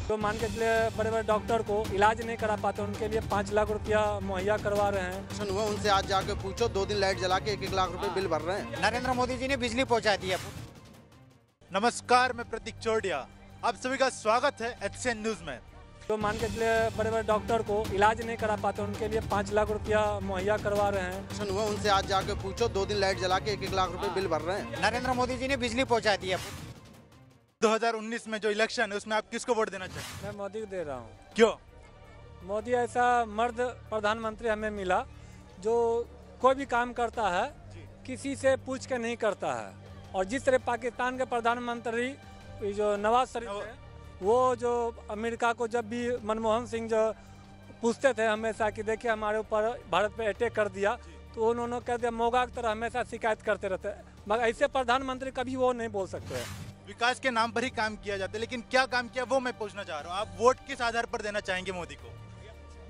तो मान के चले बड़े बड़े डॉक्टर को इलाज नहीं करा पाते, उनके लिए 5 लाख रुपया मुहैया करवा रहे हैं। हुआ उनसे आज जाके पूछो, 2 दिन लाइट जला के 1-1 लाख रुपए बिल भर रहे हैं। नरेंद्र मोदी जी ने बिजली पहुंचा दी है। नमस्कार, मैं प्रतीक चौड़िया, आप सभी का स्वागत है एचसीएन न्यूज में। तो मान के चले बड़े बड़े डॉक्टर को इलाज नहीं करा पाते, उनके लिए 5 लाख रुपया मुहैया करवा रहे हैं। हुआ उनसे आज जाके पूछो, 2 दिन लाइट जला के 1-1 लाख रुपए बिल भर रहे हैं। नरेंद्र मोदी जी ने बिजली पहुंचा दी है। 2019 में जो इलेक्शन है उसमें आप किसको वोट देना चाहेंगे? मैं मोदी को दे रहा हूँ। क्यों? मोदी ऐसा मर्द प्रधानमंत्री हमें मिला जो कोई भी काम करता है किसी से पूछ के नहीं करता है। और जिस तरह पाकिस्तान के प्रधानमंत्री जो नवाज शरीफ है, वो जो अमेरिका को जब भी मनमोहन सिंह जो पूछते थे हमेशा कि देखिए हमारे ऊपर भारत पे अटैक कर दिया, तो उन्होंने कह दिया मोगा की तरह हमेशा शिकायत करते रहते हैं। मगर ऐसे प्रधानमंत्री कभी वो नहीं बोल सकते हैं। विकास के नाम पर ही काम किया जाता है, लेकिन क्या काम किया वो मैं पूछना चाह रहा हूँ। आप वोट किस आधार पर देना चाहेंगे मोदी को?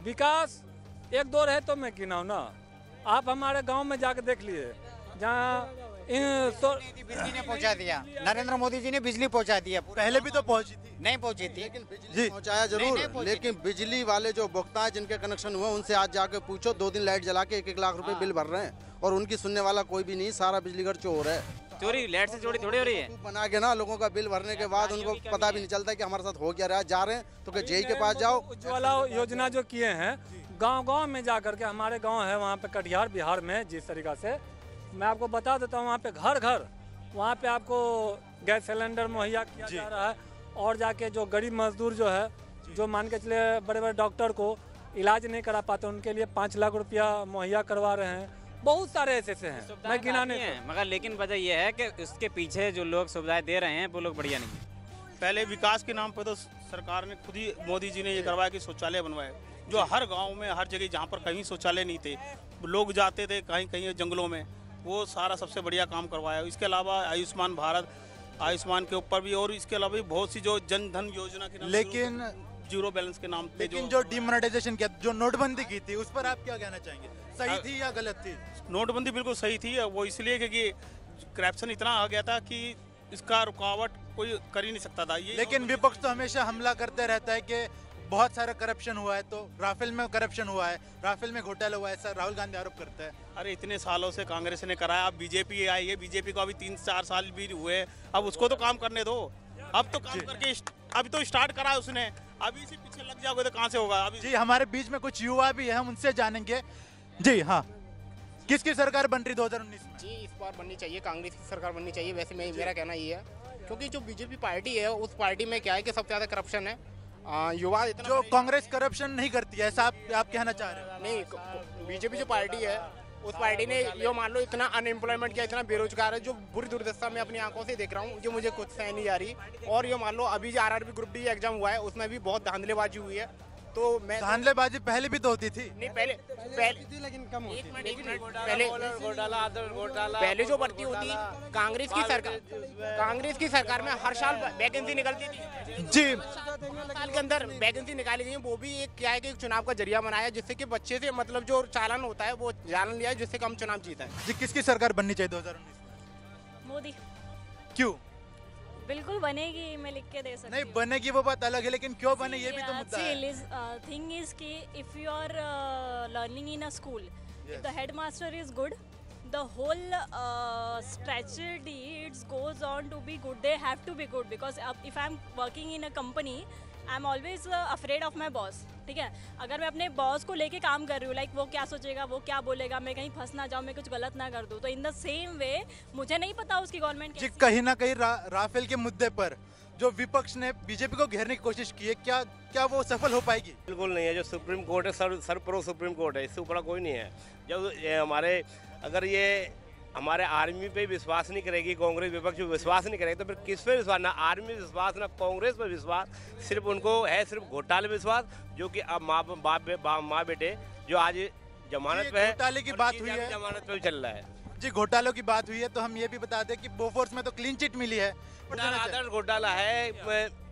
विकास 1-2 रहे तो मैं गिनाऊं ना। आप हमारे गांव में जाकर देख लिए, जहाँ बिजली ने पहुंचा दिया। नरेंद्र मोदी जी ने बिजली पहुंचा दी है। पहले भी तो पहुंची थी। नहीं पहुंची थी, लेकिन बिजली पहुंचाया जरूर, लेकिन बिजली वाले जो उपभोक्ता है जिनके कनेक्शन हुआ उनसे आज जाके पूछो, 2 दिन लाइट जला के 1-1 लाख रुपए बिल भर रहे हैं और उनकी सुनने वाला कोई भी नहीं। सारा बिजली घर चोर है। चोरी लाइट से चोरी थोड़ी हो रही है। बना के ना लोगों का बिल भरने के बाद उनको पता भी नहीं चलता कि हमारे साथ हो क्या रहा है। जा रहे हैं तो जेई के पास जाओ। उज्ज्वला योजना जो किए हैं गांव-गांव में जा करके, हमारे गांव है वहाँ पे कटिहार बिहार में, जिस तरीका से मैं आपको बता देता हूँ, वहाँ पे घर वहाँ पे आपको गैस सिलेंडर मुहैया किया जा रहा है। और जाके जो गरीब मजदूर जो है, जो मान के चले बड़े बड़े डॉक्टर को इलाज नहीं करा पाते, उनके लिए 5 लाख रुपया मुहैया करवा रहे हैं। बहुत सारे ऐसे हैं, मैं गिनाने मगर लेकिन वजह यह है कि उसके पीछे जो लोग सुविधाएं दे रहे हैं वो लोग बढ़िया नहीं है। पहले विकास के नाम पर तो सरकार ने खुद ही, मोदी जी ने ये करवाया कि शौचालय बनवाए, जो हर गांव में हर जगह जहां पर कहीं शौचालय नहीं थे, लोग जाते थे कहीं कहीं जंगलों में, वो सारा सबसे बढ़िया काम करवाया। इसके अलावा आयुष्मान भारत, आयुष्मान के ऊपर भी, और इसके अलावा भी बहुत सी जो जन धन योजना के नाम, लेकिन जीरो बैलेंस के नाम पे लेकिन जो डिमोनेटाइजेशन किया, जो नोटबंदी की थी, उस पर आप क्या कहना चाहेंगे? सही थी या गलत थी? नोटबंदी बिल्कुल सही थी। वो इसलिए क्योंकि करप्शन इतना आ गया था कि इसका रुकावट कोई कर ही नहीं सकता था। ये लेकिन विपक्ष तो हमेशा हमला करते रहता है कि बहुत सारा करप्शन हुआ है, तो राफेल में करप्शन हुआ है, राफेल में घोटाला हुआ है, ऐसा राहुल गांधी आरोप करता है। अरे इतने सालों से कांग्रेस ने कराया, अब बीजेपी आई है, बीजेपी को अभी 3-4 साल भी हुए, अब उसको तो काम करने दो। अब तो काम करके अभी तो स्टार्ट करा है उसने, अभी इसी पीछे लग जाओगे तो कहाँ से होगा? अभी जी हमारे बीच में कुछ युवा भी है, हम उनसे जानेंगे। जी हाँ, किसकी सरकार बन रही 2019 में? जी इस बार बननी चाहिए, कांग्रेस की सरकार बननी चाहिए। वैसे मेरा कहना ये है, क्योंकि जो बीजेपी पार्टी है उस पार्टी में क्या है कि सबसे ज्यादा करप्शन है। युवा इतना जो कांग्रेस करप्शन नहीं करती है, ऐसा आप कहना चाह रहे हैं? नहीं, बीजेपी जो पार्टी है उस पार्टी ने यो मान लो इतना अनएम्प्लॉयमेंट किया, इतना बेरोजगार है, जो बुरी दुर्दशा मैं अपनी आंखों से देख रहा हूँ, जो मुझे कुछ सह नहीं आ रही। और यो मान लो अभी जो आरआरबी ग्रुप डी एग्जाम हुआ है उसमें भी बहुत धांधलेबाजी हुई है। तो मैं धांधलेबाजी पहले भी तो होती थी। नहीं, पहले लेकिन कम होती पहले जो भर्ती होती कांग्रेस की सरकार में हर साल वैकेंसी निकलती थी। जी साल के अंदर वैकेंसी निकाली गई, वो भी एक क्या है कि चुनाव का जरिया बनाया, जिससे कि बच्चे से मतलब जो चालन होता है वो चालन लिया है, जिससे कम चुनाव जीता है। जी किसकी सरकार बननी चाहिए 2019 में? मोदी। क्यों? बिल्कुल बनेगी, मैं लिख के दे सकती नहीं हूँ। बनेगी वो बात अलग है, लेकिन क्यों बने ये भी तो मुद्दा है। थिंग इज कि if you are learning in a school, if the headmaster is good, the whole strategy goes on to be good. They have to be good because if I'm working in a company, I'm always afraid of my boss. ठीक है, अगर मैं अपने boss को लेके काम कर रही हूँ, लाइक वो क्या सोचेगा, वो क्या बोलेगा, मैं कहीं फंस ना जाऊँ, मैं कुछ गलत ना कर दूँ, तो इन द सेम वे मुझे नहीं पता उसकी गवर्नमेंट जी कहीं ना कहीं राफेल के मुद्दे पर जो विपक्ष ने बीजेपी को घेरने की कोशिश की है, क्या वो सफल हो पाएगी? बिल्कुल नहीं है। जो सुप्रीम कोर्ट है, सर प्रो सुप्रीम कोर्ट है, इससे ऊपर कोई नहीं है। जब अगर ये हमारे आर्मी पे विश्वास नहीं करेगी, कांग्रेस विपक्ष पे विश्वास नहीं करेगी, तो फिर किस पे विश्वास? ना आर्मी विश्वास, ना कांग्रेस पे विश्वास, सिर्फ उनको है सिर्फ घोटाले विश्वास, जो कि अब माँ बेटे जो आज जमानत पे है, घोटाले की बात हुई है, जमानत पे चल रहा है। जी घोटालों की बात हुई है तो हम ये भी बता दें कि बोफोर्स में तो क्लीन चिट मिली है। आदर्श घोटाला है,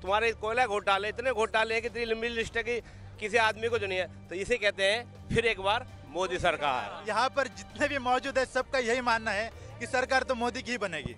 तुम्हारे कोयला घोटाले, इतने घोटाले हैं कि इतनी लंबी लिस्ट है कि किसी आदमी को जो नहीं है, तो इसे कहते हैं फिर एक बार मोदी सरकार। यहाँ पर जितने भी मौजूद है सबका यही मानना है कि सरकार तो मोदी की ही बनेगी।